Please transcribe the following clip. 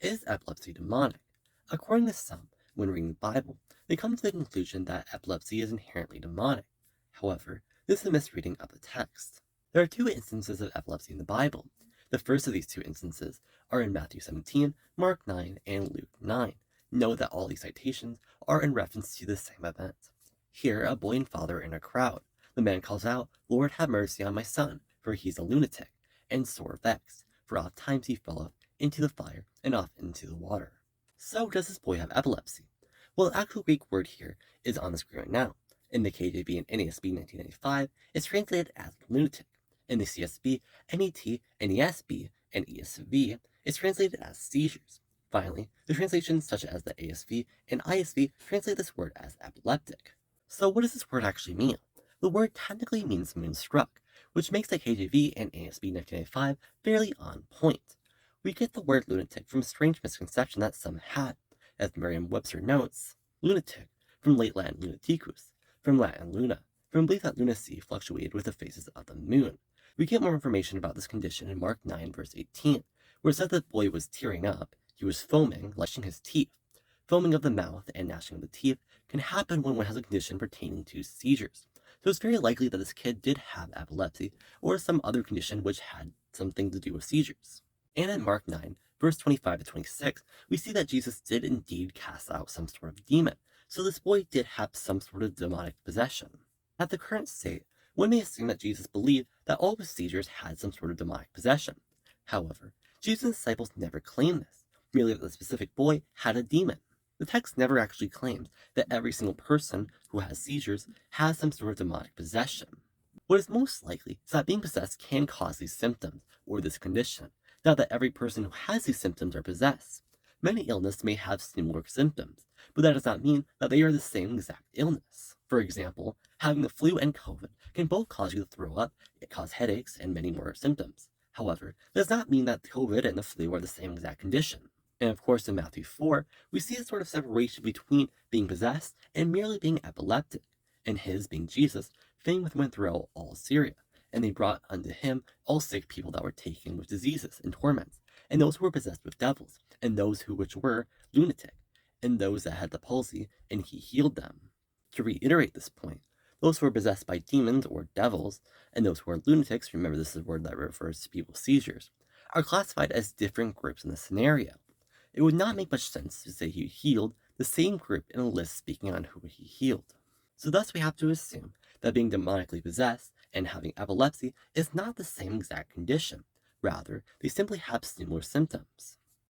Is epilepsy demonic? According to some, when reading the Bible, they come to the conclusion that epilepsy is inherently demonic. However, this is a misreading of the text. There are two instances of epilepsy in the Bible. The first of these two instances are in Matthew 17, Mark 9, and Luke 9. Note that all these citations are in reference to the same event. Here, a boy and father are in a crowd. The man calls out, "Lord, have mercy on my son, for he's a lunatic," and sore vexed, for oft times he falleth into the fire and off into the water. So does this boy have epilepsy? Well, the actual Greek word here is on the screen right now. In the KJV and NASB 1995, it's translated as lunatic. In the CSB, NET, NESB, and ESV, it's translated as seizures. Finally, the translations such as the ASV and ISV translate this word as epileptic. So what does this word actually mean? The word technically means moonstruck, which makes the KJV and ASB 1995 fairly on point. We get the word lunatic from a strange misconception that some had. As Merriam-Webster notes, lunatic, from late Latin lunaticus, from Latin luna, from belief that lunacy fluctuated with the phases of the moon. We get more information about this condition in Mark 9, verse 18, where it said that the boy was tearing up, he was foaming, gnashing his teeth. Foaming of the mouth and gnashing of the teeth can happen when one has a condition pertaining to seizures. So it's very likely that this kid did have epilepsy or some other condition which had something to do with seizures. And in Mark 9, verse 25 to 26, we see that Jesus did indeed cast out some sort of demon, so this boy did have some sort of demonic possession. At the current state, one may assume that Jesus believed that all of his seizures had some sort of demonic possession. However, Jesus' disciples never claimed this, merely that the specific boy had a demon. The text never actually claims that every single person who has seizures has some sort of demonic possession. What is most likely is that being possessed can cause these symptoms, or this condition, not that every person who has these symptoms are possessed. Many illnesses may have similar symptoms, but that does not mean that they are the same exact illness. For example, having the flu and COVID can both cause you to throw up, cause headaches, and many more symptoms. However, that does not mean that COVID and the flu are the same exact condition. And of course, in Matthew 4, we see a sort of separation between being possessed and merely being epileptic, and his, being Jesus, fame went throughout all Syria. And they brought unto him all sick people that were taken with diseases and torments, and those who were possessed with devils, and those which were lunatic, and those that had the palsy, and he healed them. To reiterate this point, those who were possessed by demons or devils, and those who are lunatics, remember this is a word that refers to people's seizures, are classified as different groups in the scenario. It would not make much sense to say he healed the same group in a list speaking on who he healed. So thus we have to assume that being demonically possessed and having epilepsy is not the same exact condition. Rather, they simply have similar symptoms.